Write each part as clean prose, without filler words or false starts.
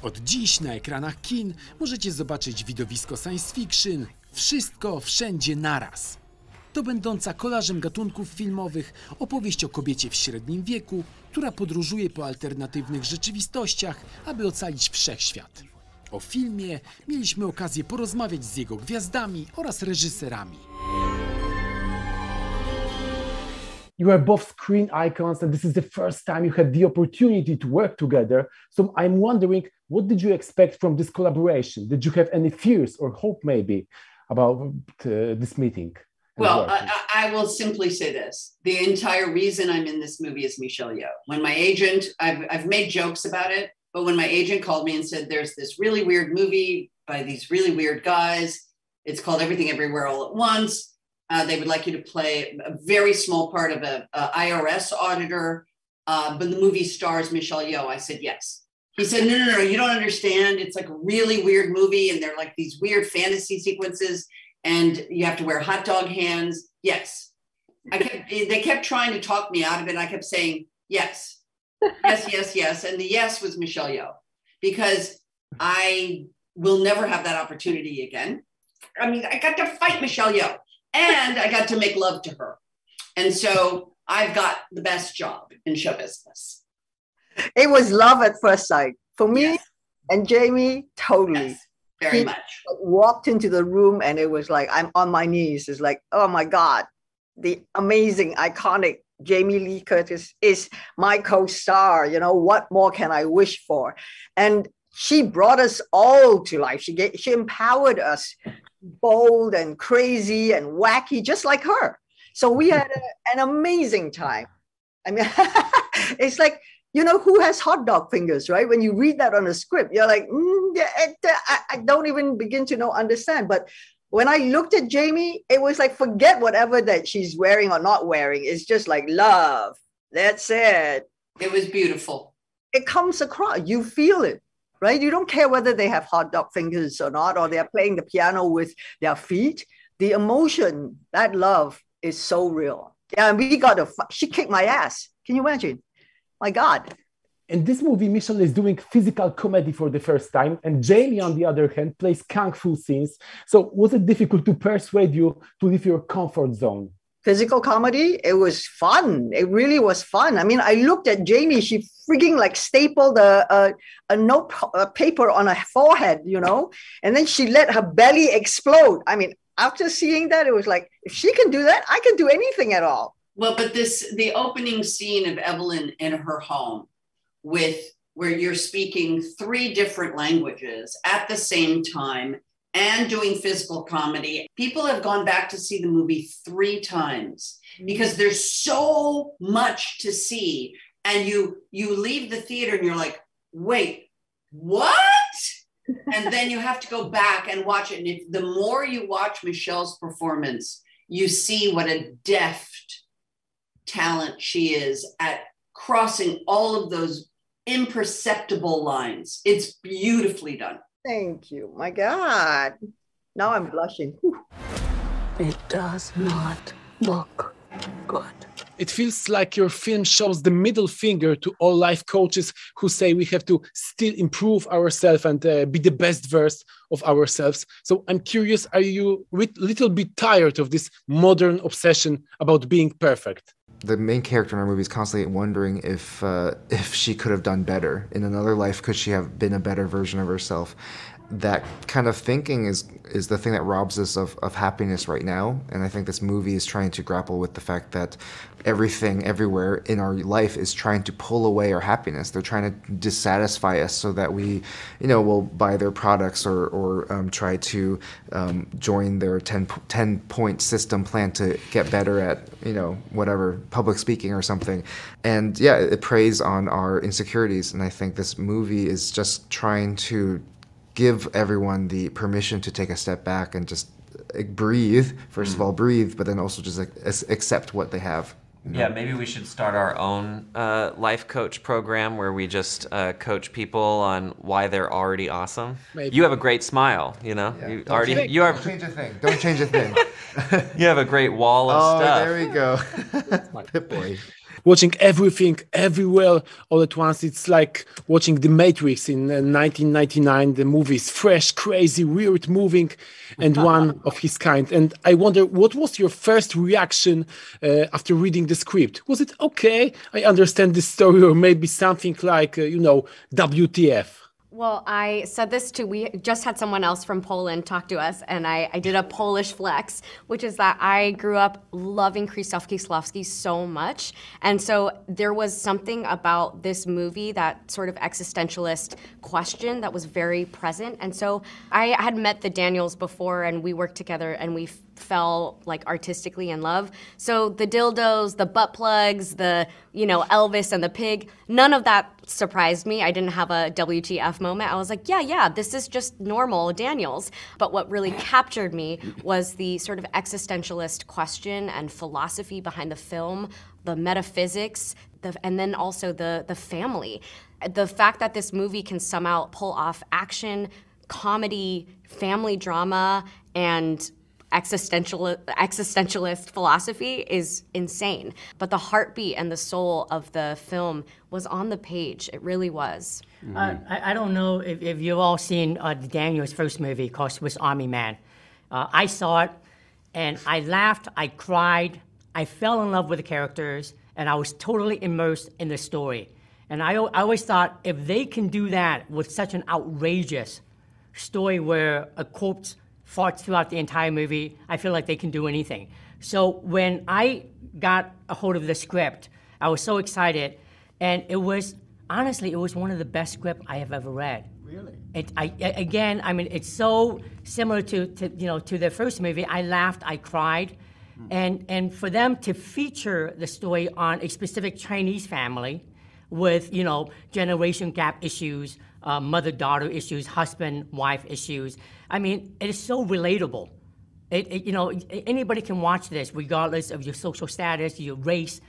Od dziś na ekranach kin możecie zobaczyć widowisko science fiction Wszystko, wszędzie, naraz. To będąca kolażem gatunków filmowych opowieść o kobiecie w średnim wieku, która podróżuje po alternatywnych rzeczywistościach, aby ocalić wszechświat. O filmie mieliśmy okazję porozmawiać z jego gwiazdami oraz reżyserami. You are both screen icons, and this is the first time you had the opportunity to work together. So I'm wondering, what did you expect from this collaboration? Did you have any fears or hope maybe about this meeting? Well, I will simply say this. The entire reason I'm in this movie is Michelle Yeoh. When my agent, I've made jokes about it, but when my agent called me and said, there's this really weird movie by these really weird guys, it's called Everything Everywhere All at Once. They would like you to play a very small part of a IRS auditor, but the movie stars Michelle Yeoh. I said, yes. He said, no, you don't understand. It's like a really weird movie, and they're like these weird fantasy sequences, and you have to wear hot dog hands. Yes. They kept trying to talk me out of it, and I kept saying, yes, yes. And the yes was Michelle Yeoh, because I will never have that opportunity again. I mean, I got to fight Michelle Yeoh. And I got to make love to her. And so I've got the best job in show business. It was love at first sight. For me, yes. And Jamie, totally. Yes, very much. Walked into the room and it was like, I'm on my knees. It's like, oh my God, the amazing, iconic Jamie Lee Curtis is my co-star. You know, what more can I wish for? And she brought us all to life. She empowered us. Bold and crazy and wacky, just like her. So we had an amazing time. I mean, it's like, you know, who has hot dog fingers, right? When you read that on a script, you're like, I don't even begin to understand. But when I looked at Jamie, it was like, forget whatever that she's wearing or not wearing. It's just like love. That's it. It was beautiful. It comes across. You feel it. Right? You don't care whether they have hot dog fingers or not, or they're playing the piano with their feet. The emotion, that love is so real. Yeah, and she kicked my ass. Can you imagine? My God. In this movie, Michelle is doing physical comedy for the first time, and Jamie, on the other hand, plays kung fu scenes. So was it difficult to persuade you to leave your comfort zone? Physical comedy, it was fun. It really was fun. I mean, I looked at Jamie, she freaking like stapled a note paper on her forehead, you know, and then she let her belly explode. I mean, after seeing that, it was like, if she can do that, I can do anything at all. Well, but the opening scene of Evelyn in her home where you're speaking 3 different languages at the same time, and doing physical comedy. People have gone back to see the movie 3 times because there's so much to see. And you leave the theater and you're like, wait, what? And then you have to go back and watch it. And the more you watch Michelle's performance, you see what a deft talent she is at crossing all of those imperceptible lines. It's beautifully done. Thank you. My God. Now I'm blushing. Whew. It does not look good. It feels like your film shows the middle finger to all life coaches who say we have to still improve ourselves and be the best version of ourselves. So I'm curious, are you a little bit tired of this modern obsession about being perfect? The main character in our movie is constantly wondering if she could have done better. In another life, could she have been a better version of herself? That kind of thinking is the thing that robs us of happiness right now. And I think this movie is trying to grapple with the fact that everything, everywhere in our life is trying to pull away our happiness. They're trying to dissatisfy us so that we, will buy their products or try to join their 10-point system plan to get better at, whatever, public speaking or something. And yeah, it preys on our insecurities. And I think this movie is just trying to give everyone the permission to take a step back and just breathe. First of all, breathe, but then also just accept what they have. Yeah, maybe we should start our own life coach program where we just coach people on why they're already awesome. Maybe. You have a great smile, Yeah. Don't change a thing. Don't change a thing. You have a great wall of stuff. Oh, there we go. Boy. watching everything everywhere all at once. It's like watching The Matrix in 1999. The movie is fresh, crazy, weird, moving, and one of his kind. And I wonder, what was your first reaction after reading the script? Was it okay? I understand this story, or maybe something like, WTF? Well, I said this we just had someone else from Poland talk to us, and I did a Polish flex, which is that I grew up loving Krzysztof Kieślowski so much. And so there was something about this movie, that sort of existentialist question, that was very present. And so I had met the Daniels before, and we worked together, and we fell like artistically in love. So the dildos, the butt plugs, the, Elvis and the pig, none of that surprised me. I didn't have a WTF moment. I was like, yeah, this is just normal Daniels. But what really captured me was the sort of existentialist question and philosophy behind the film, the metaphysics, and then also the family. The fact that this movie can somehow pull off action, comedy, family drama, and existentialist philosophy is insane. But the heartbeat and the soul of the film was on the page. It really was. I don't know if you've all seen Daniel's first movie called Swiss Army Man. I saw it, and I laughed, I cried, I fell in love with the characters, and I was totally immersed in the story. And I always thought, if they can do that with such an outrageous story where a corpse farts throughout the entire movie, I feel like they can do anything. So when I got a hold of the script, I was so excited, and it was, honestly, it was one of the best scripts I have ever read. Really? It's so similar to their first movie. I laughed, I cried, and for them to feature the story on a specific Chinese family with, generation gap issues, mother-daughter issues, husband-wife issues. It is so relatable. Anybody can watch this, regardless of your social status, your race,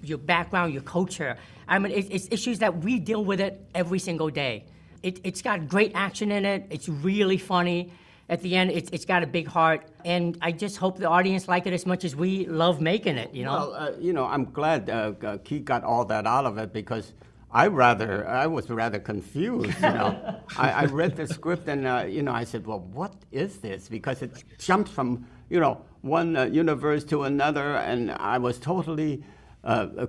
your background, your culture. It's issues that we deal with it every single day. It's got great action in it. It's really funny. At the end, it's got a big heart, and I just hope the audience like it as much as we love making it. Well, I'm glad Keith got all that out of it, because I was rather confused. I read the script, and I said, well, what is this? Because it jumps from one universe to another, and I was totally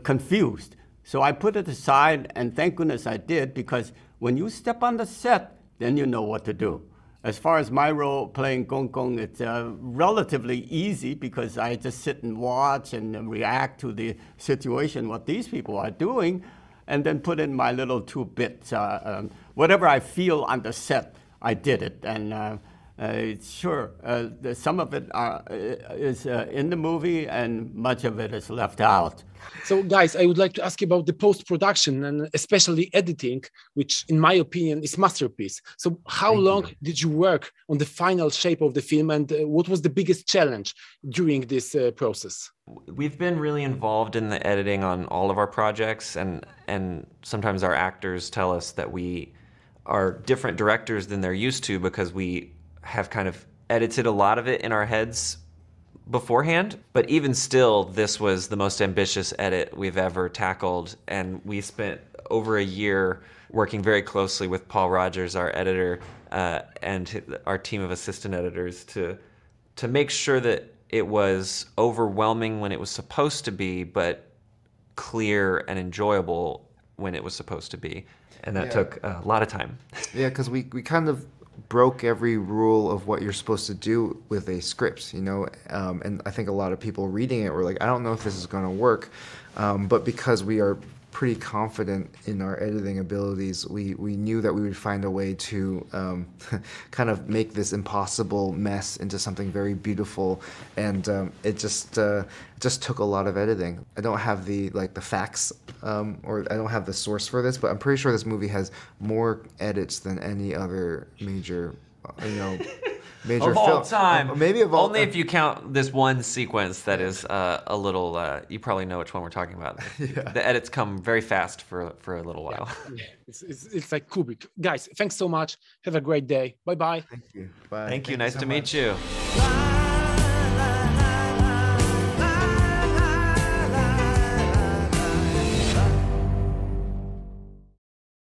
confused. So I put it aside, and thank goodness I did, because when you step on the set, then you know what to do. As far as my role playing Gong Gong, it's relatively easy, because I just sit and watch and react to the situation, what these people are doing, and then put in my little 2 bits. Whatever I feel on the set, I did it. And sure, some of it is in the movie, and much of it is left out. So guys, I would like to ask you about the post-production, and especially editing, which in my opinion is masterpiece. So how long did you work on the final shape of the film, and what was the biggest challenge during this process? We've been really involved in the editing on all of our projects, and sometimes our actors tell us that we are different directors than they're used to, because we have kind of edited a lot of it in our heads beforehand. But even still, this was the most ambitious edit we've ever tackled, and we spent over a year working very closely with Paul Rogers, our editor, and our team of assistant editors to make sure that it was overwhelming when it was supposed to be, but clear and enjoyable when it was supposed to be. And that took a lot of time. Yeah, because we kind of broke every rule of what you're supposed to do with a script, and I think a lot of people reading it were like, I don't know if this is going to work, but because we are pretty confident in our editing abilities, we knew that we would find a way to kind of make this impossible mess into something very beautiful, and it just took a lot of editing. I don't have the facts, or I don't have the source for this, but I'm pretty sure this movie has more edits than any other major of all time. Maybe of all only if you count this one sequence that is a little. You probably know which one we're talking about. The edits come very fast for a little while. Yeah. It's like Kubrick. Guys, thanks so much. Have a great day. Bye bye. Thank you. Bye. Thank you. Nice to meet you.